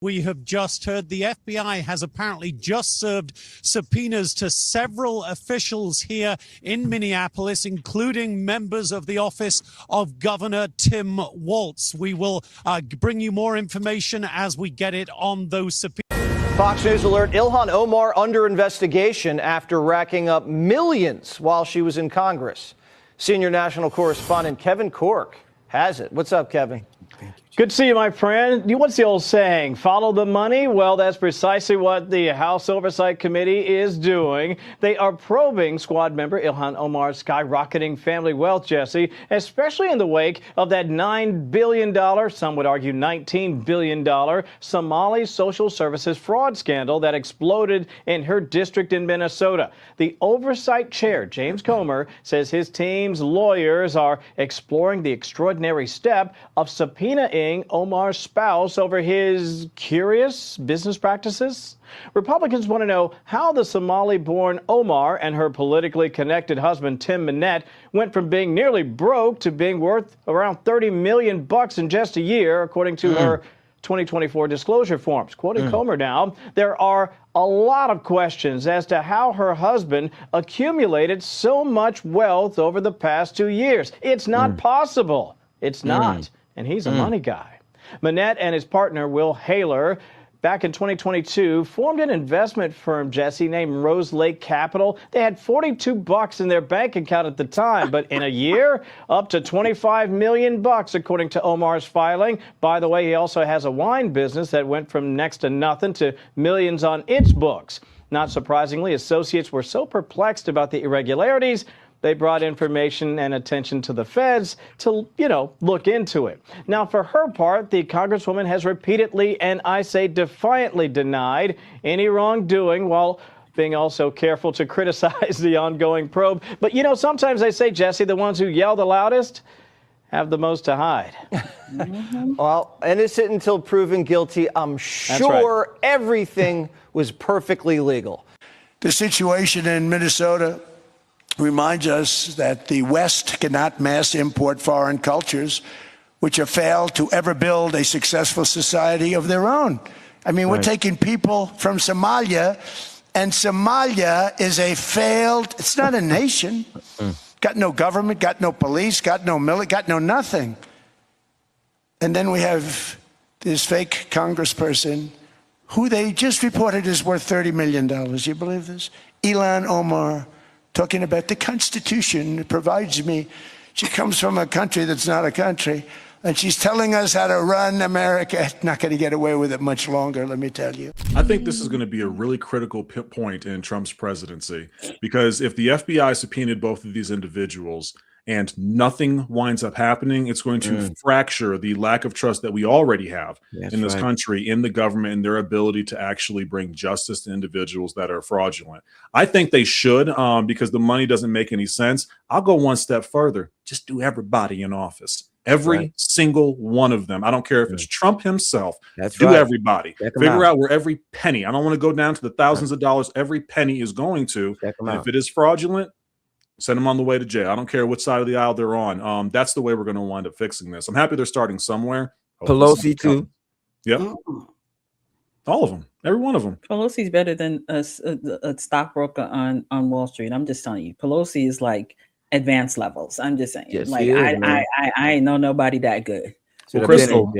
We have just heard the FBI has apparently just served subpoenas to several officials here in Minneapolis, including members of the office of Governor Tim Walz. We will bring you more information as we get it on those subpoenas. Fox News alert, Ilhan Omar under investigation after racking up millions while she was in Congress. Senior national correspondent Kevin Cork has it. What's up, Kevin? Good to see you, my friend. What's the old saying? Follow the money? Well, that's precisely what the House Oversight Committee is doing. They are probing squad member Ilhan Omar's skyrocketing family wealth, Jesse, especially in the wake of that $9 billion, some would argue $19 billion, Somali social services fraud scandal that exploded in her district in Minnesota. The Oversight Chair, James Comer, says his team's lawyers are exploring the extraordinary step of subpoenaing Omar's spouse over his curious business practices. Republicans want to know how the Somali-born Omar and her politically connected husband Tim Minette went from being nearly broke to being worth around $30 million in just a year, according to her 2024 disclosure forms. Quoting Comer now, there are a lot of questions as to how her husband accumulated so much wealth over the past 2 years. It's not possible. It's not. And he's a money guy. Minette and his partner, Will Haler, back in 2022, formed an investment firm, Jesse, named Rose Lake Capital. They had $42 in their bank account at the time, but in a year, up to $25 million, according to Omar's filing. By the way, he also has a wine business that went from next to nothing to millions on its books. Not surprisingly, associates were so perplexed about the irregularities, they brought information and attention to the feds to, look into it. Now, for her part, the Congresswoman has repeatedly, and I say defiantly, denied any wrongdoing while being also careful to criticize the ongoing probe. But, sometimes they say, Jesse, the ones who yell the loudest have the most to hide. Well, innocent until proven guilty. I'm sure everything was perfectly legal. The situation in Minnesota reminds us that the West cannot mass import foreign cultures which have failed to ever build a successful society of their own. I mean, we're taking people from Somalia, and Somalia is it's not a nation. Got no government, got no police, got no military, got no nothing. And then we have this fake congressperson who they just reported is worth $30 million. You believe this? Ilhan Omar, talking about the Constitution provides me. She comes from a country that's not a country, and she's telling us how to run America. Not going to get away with it much longer, let me tell you. I think this is going to be a really critical point in Trump's presidency, because if the FBI subpoenaed both of these individuals and nothing winds up happening, it's going to fracture the lack of trust that we already have in this country, in the government, and their ability to actually bring justice to individuals that are fraudulent. I think they should, because the money doesn't make any sense. I'll go one step further. Just do everybody in office. Every single one of them. I don't care if it's Trump himself. Everybody. Figure out where every penny. I don't want to go down to the thousands of dollars every penny is going to. And if it is fraudulent, send them on the way to jail. I don't care which side of the aisle they're on. That's the way we're going to wind up fixing this. I'm happy they're starting somewhere. Pelosi too. Yep. All of them. Every one of them. Pelosi's better than a stockbroker on Wall Street. I'm just telling you. Pelosi is like advanced levels. I'm just saying. Yes, I ain't know nobody that good. Well, Crystal,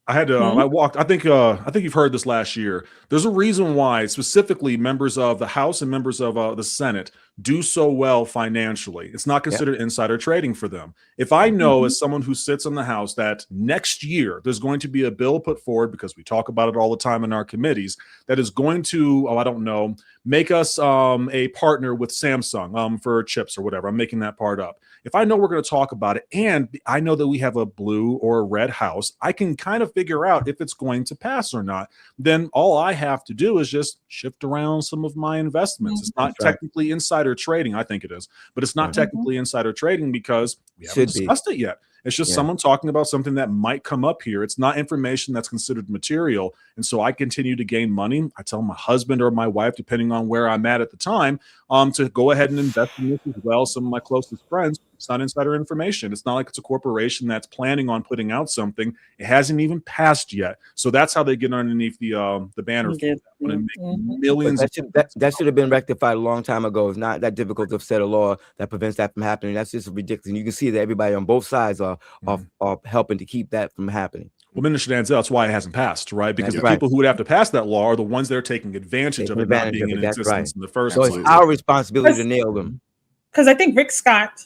I had to. I walked. I think you've heard this last year. There's a reason why, specifically, members of the House and members of the Senate do so well financially. It's not considered insider trading for them. If I know as someone who sits in the House that next year there's going to be a bill put forward, because we talk about it all the time in our committees, that is going to, I don't know, make us a partner with Samsung for chips or whatever. I'm making that part up. If I know we're going to talk about it and I know that we have a blue or a red house, I can kind of figure out if it's going to pass or not. Then all I have to do is just shift around some of my investments. It's not technically insider trading. I think it is, but it's not technically insider trading because we haven't discussed it yet. It's just someone talking about something that might come up here. It's not information that's considered material. And so I continue to gain money. I tell my husband or my wife, depending on where I'm at the time, to go ahead and invest in this as well. Some of my closest friends, it's not insider information. It's not like it's a corporation that's planning on putting out something. It hasn't even passed yet. So that's how they get underneath the banner. Millions. That should have been rectified a long time ago. It's not that difficult to set a law that prevents that from happening. That's just ridiculous. And you can see that everybody on both sides are helping to keep that from happening. Well, Minister Danzel, that's why it hasn't passed, right? Because the people who would have to pass that law are the ones that are taking advantage of it not being in existence in the first place. So it's our responsibility to nail them. Because I think Rick Scott,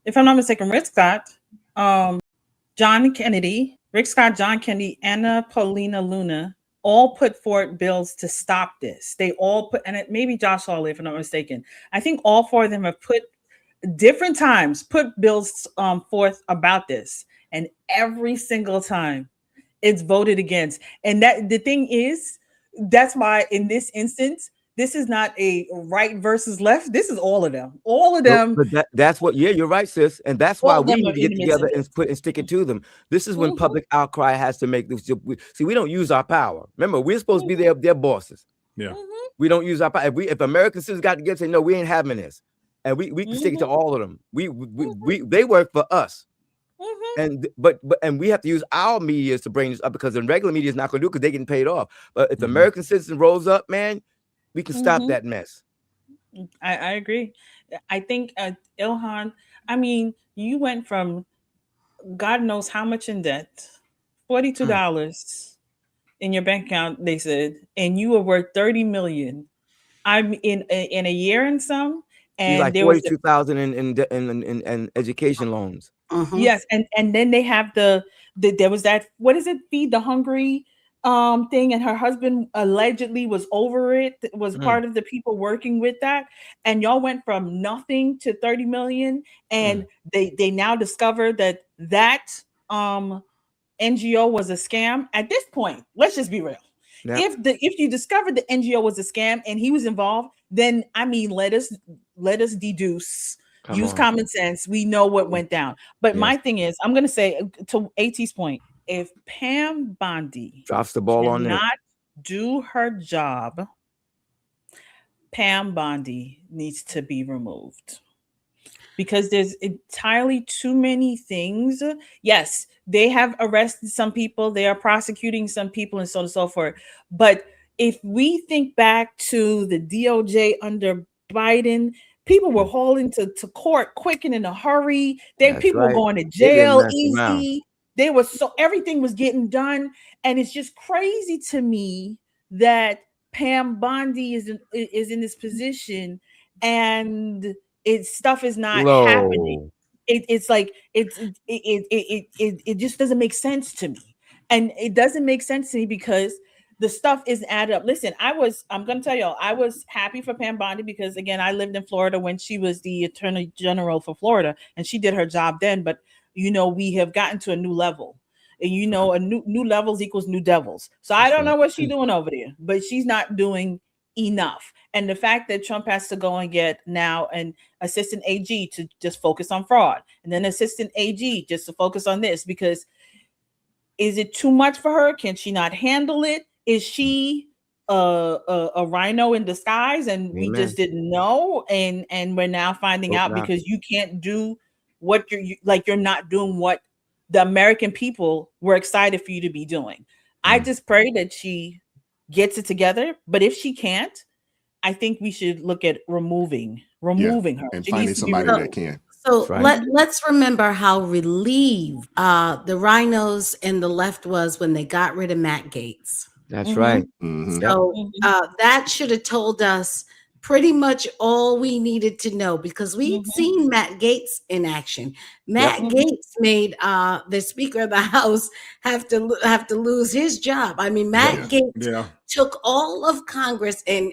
if I'm not mistaken, Rick Scott, John Kennedy, Anna Paulina Luna, all put forward bills to stop this. They all put, and it maybe Josh Hawley, if I'm not mistaken. I think all four of them have put different times, put bills forth about this. And every single time it's voted against. And that the thing is, that's why in this instance, this is not a right versus left. This is all of them. All of them. But that's what, you're right, sis. And that's why we need to get together and stick it to them. This is when public outcry has to make this. See, we don't use our power. Remember, we're supposed to be their bosses. Yeah. We don't use our power. If American citizens got together and say, no, we ain't having this. And we can stick it to all of them. They work for us. And we have to use our media to bring this up, because the regular media is not going to do it because they're getting paid off. But if the American citizen rolls up, man, we can stop that mess. I agree. I think Ilhan, I mean, you went from God knows how much in debt, $42 in your bank account, they said, and you were worth $30 million. I'm in a year and some, and like there was $42,000 in education loans. Yes, and then they have there was that, what is it, Feed the Hungry thing, and her husband allegedly was over it, was part of the people working with that, and y'all went from nothing to 30 million, and they now discover that NGO was a scam. At this point, let's just be real. Yep. If you discovered the NGO was a scam and he was involved, then I mean, let us deduce. Use common sense. We know what went down. But my thing is, I'm going to say, to AT's point, if Pam Bondi drops the ball on not do her job, Pam Bondi needs to be removed, because there's entirely too many things. Yes, they have arrested some people. They are prosecuting some people and so on and so forth. But if we think back to the DOJ under Biden, people were hauling to court quick and in a hurry. People were going to jail easy. They were everything was getting done. And it's just crazy to me that Pam Bondi is in this position and stuff is not happening. It's like it just doesn't make sense to me. And it doesn't make sense to me because the stuff isn't added up. Listen, I'm going to tell y'all, I was happy for Pam Bondi because, again, I lived in Florida when she was the Attorney General for Florida, and she did her job then. But, we have gotten to a new level. And, a new levels equals new devils. So I don't know what she's doing over there, but she's not doing enough. And the fact that Trump has to go and get now an assistant AG to just focus on fraud, and then assistant AG just to focus on this, because is it too much for her? Can she not handle it? Is she a rhino in disguise and we just didn't know, and we're now finding out because you can't do what you're not doing what the American people were excited for you to be doing. I just pray that she gets it together, but if she can't, I think we should look at removing her and finding somebody that can. So let's remember how relieved the rhinos and the left was when they got rid of Matt Gaetz. That's right. So that should have told us pretty much all we needed to know, because we'd seen Matt Gaetz in action. Matt Gaetz made the Speaker of the House have to lose his job. I mean, Matt Gaetz took all of Congress and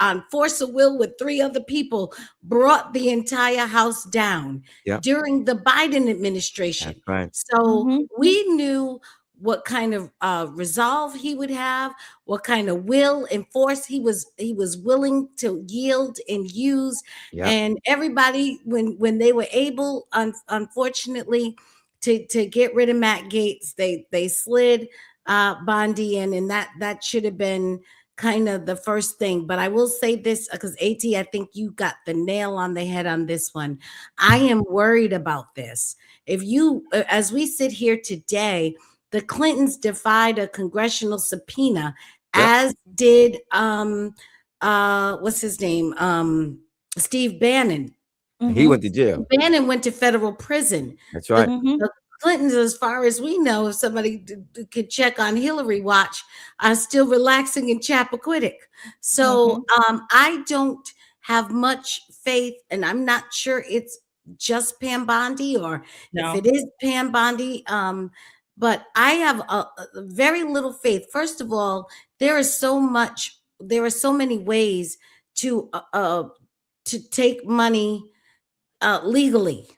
on force of will with 3 other people, brought the entire House down during the Biden administration. That's right. So we knew what kind of resolve he would have, what kind of will and force he was willing to yield and use. And everybody, when they were able, unfortunately, to get rid of Matt Gaetz. They slid Bondi in, and that should have been kind of the first thing. But I will say this, because AT, I think you got the nail on the head on this one. I am worried about this. If you, as we sit here today, the Clintons defied a congressional subpoena, as did what's his name? Steve Bannon. He went to jail. Bannon went to federal prison. That's right. The Clintons, as far as we know, if somebody could check on Hillary Watch, are still relaxing in Chappaquiddick. So I don't have much faith, and I'm not sure it's just Pam Bondi or if it is Pam Bondi. But I have a very little faith. First of all, there are so many ways to take money legally.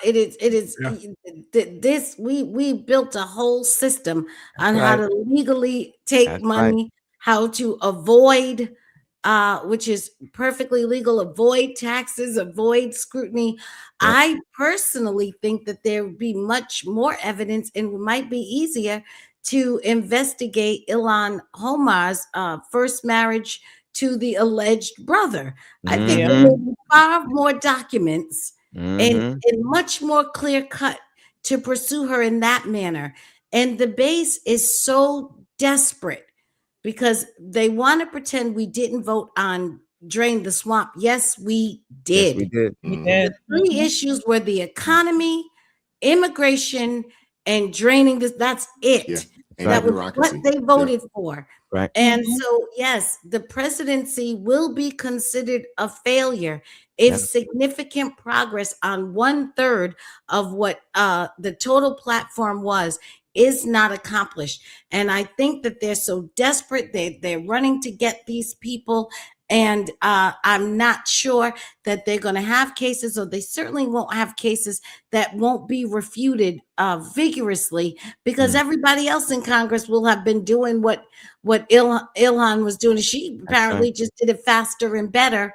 It is this we built a whole system on how to legally take money, how to avoid which is perfectly legal, avoid taxes, avoid scrutiny. I personally think that there would be much more evidence, and it might be easier to investigate Ilhan Omar's first marriage to the alleged brother. I think there may be far more documents and much more clear cut to pursue her in that manner. And the base is so desperate because they want to pretend we didn't vote on Drain the Swamp. Yes, we did. Yes, we did. The three issues were the economy, immigration, and draining this. That's it. That was what they voted for. Right. And so, yes, the presidency will be considered a failure if significant progress on 1/3 of what the total platform was is not accomplished. And I think that they're so desperate. They're running to get these people. And I'm not sure that they're going to have cases, or they certainly won't have cases that won't be refuted vigorously, because everybody else in Congress will have been doing what Ilhan was doing. She apparently just did it faster and better.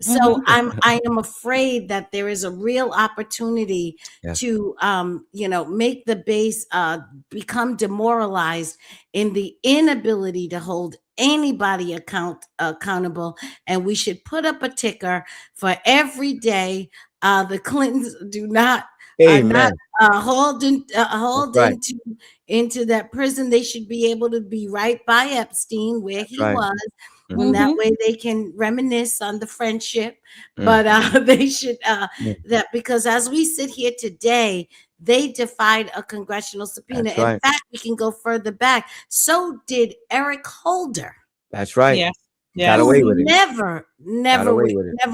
So I am afraid that there is a real opportunity to make the base become demoralized in the inability to hold anybody accountable. And we should put up a ticker for every day the Clintons are not hauled into that prison. They should be able to be right by Epstein where he was. And that way they can reminisce on the friendship. But they should that, because as we sit here today, they defied a congressional subpoena. In fact, we can go further back. So did Eric Holder. That's right. Yeah. Got away with it. Never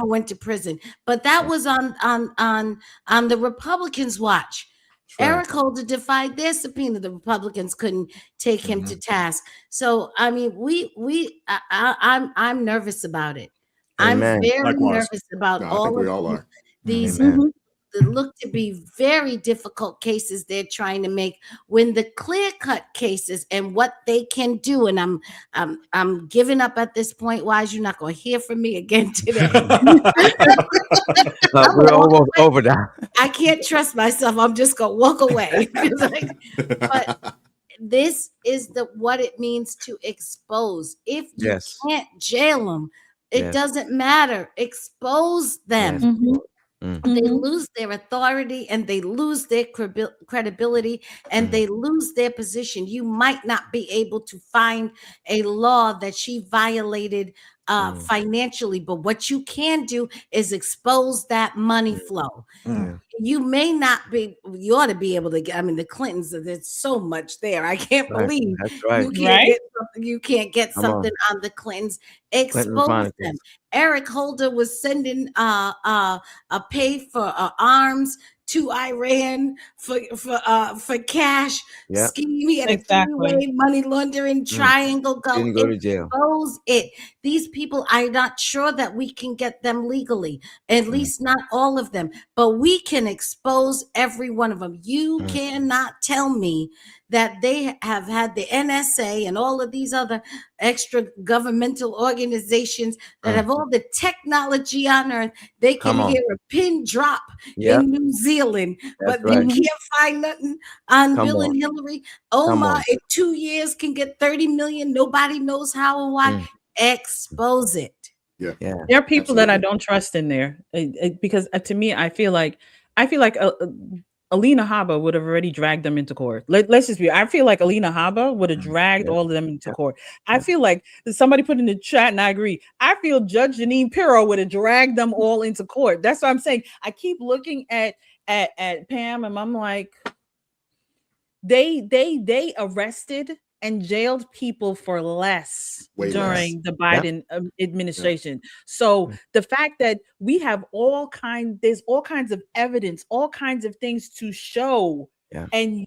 went to prison. But that was on the Republicans' watch. Eric Holder defied their subpoena. The Republicans couldn't take him to task. So I mean, I'm nervous about it. I'm very nervous about all of these that look to be very difficult cases they're trying to make, when the clear-cut cases and what they can do. And I'm giving up at this point. Wise, you're not going to hear from me again today. We're almost over now. I can't trust myself. I'm just going to walk away. But this is what it means to expose. If you can't jail them, it doesn't matter. Expose them. They lose their authority, and they lose their credibility, and they lose their position. You might not be able to find a law that she violated financially, but what you can do is expose that money flow. You may not be, you ought to be able to get, I mean, the Clintons, there's so much there. I can't believe you can't get something on the Clintons. Expose them. Eric Holder was sending a pay for arms to Iran for cash, scheming at a three-way money laundering triangle. Didn't go to jail. Expose it. These people, I'm not sure that we can get them legally, at least not all of them, but we can expose every one of them. You cannot tell me that they have had the NSA and all of these other extra governmental organizations that have all the technology on earth. They can hear a pin drop in New Zealand, but they can't find nothing on Bill and Hillary. Omar in 2 years can get 30 million. Nobody knows how and why. Expose it. Yeah. There are people that I don't trust in there because to me, I feel like Alina Habba would have already dragged them into court. Let's just be. I feel like Alina Habba would have dragged all of them into court. I feel like somebody put in the chat, and I agree. I feel Judge Janine Pirro would have dragged them all into court. That's what I'm saying. I keep looking at Pam, and I'm like, they arrested and jailed people for less during the Biden administration. So the fact that we have there's all kinds of evidence, all kinds of things to show, and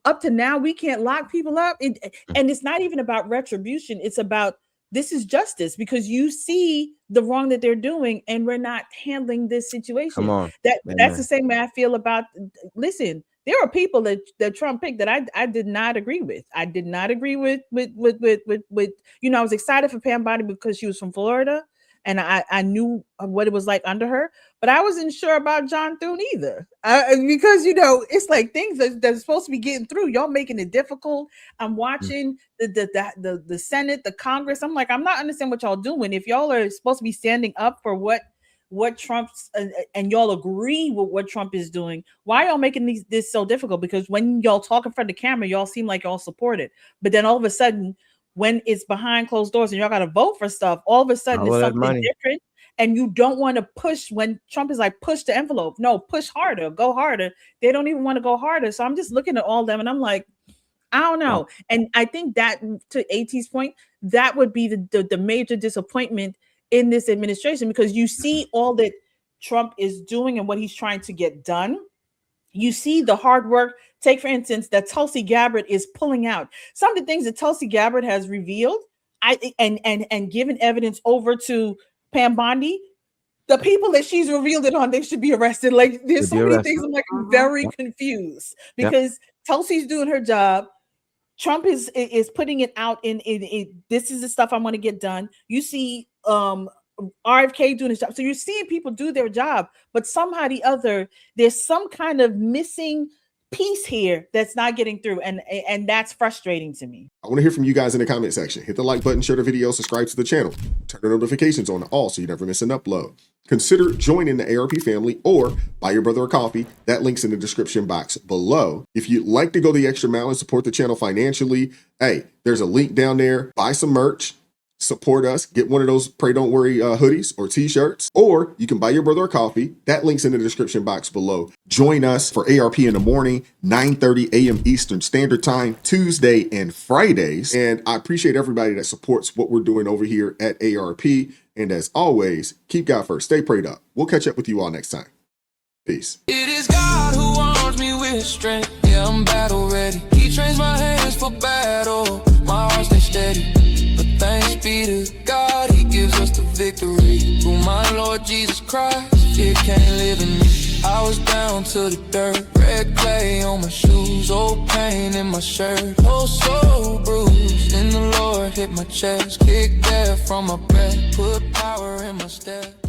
up to now, we can't lock people up. And it's not even about retribution. It's about, this is justice, because you see the wrong that they're doing, and we're not handling this situation. That's the same way I feel about, listen, there are people that Trump picked that I did not agree with. I did not agree with, I was excited for Pam Bondi because she was from Florida and I knew what it was like under her, but I wasn't sure about John Thune either. Because, it's like things that are supposed to be getting through. Y'all making it difficult. I'm watching the Senate, the Congress. I'm like, I'm not understanding what y'all doing. If y'all are supposed to be standing up for what Trump's and y'all agree with what Trump is doing, why y'all making this so difficult? Because when y'all talk in front of the camera, y'all seem like y'all support it, but then all of a sudden, when it's behind closed doors and y'all got to vote for stuff, all of a sudden it's something different, and you don't want to push. When Trump is like, push the envelope, no, push harder, go harder. They don't even want to go harder. So I'm just looking at all of them, and I'm like, I don't know. And I think that, to AT's point, that would be the major disappointment in this administration, because you see all that Trump is doing and what he's trying to get done. You see the hard work. Take, for instance, that Tulsi Gabbard is pulling out some of the things that Tulsi Gabbard has revealed and given evidence over to Pam Bondi. The people that she's revealed it on, they should be arrested. Like, there's so many things. I'm like, I'm very confused, because Tulsi's doing her job. Trump is putting it out in this is the stuff I want to get done. You see RFK doing his job. So you're seeing people do their job, but somehow or the other, there's some kind of missing piece here that's not getting through, and that's frustrating to me. I want to hear from you guys in the comment section. Hit the like button, share the video, subscribe to the channel, turn the notifications on all so you never miss an upload. Consider joining the ARP family or buy your brother a coffee. That link's in the description box below. If you'd like to go the extra mile and support the channel financially, hey, there's a link down there. Buy some merch. Support us, get one of those Pray Don't Worry hoodies or t-shirts, or you can buy your brother a coffee. That link's in the description box below. Join us for ARP in the morning, 9:30 a.m. Eastern Standard Time, Tuesday and Fridays. And I appreciate everybody that supports what we're doing over here at ARP. And as always, keep God first, stay prayed up. We'll catch up with you all next time. Peace. It is God who arms me with strength. Yeah, I'm battle ready. He trains my hands for battle. My heart stays steady. Thanks be to God, he gives us the victory. Through my Lord Jesus Christ, fear can't live in me. I was down to the dirt, red clay on my shoes, old pain in my shirt, oh so bruised. Then the Lord hit my chest, kicked air from my breath, put power in my step.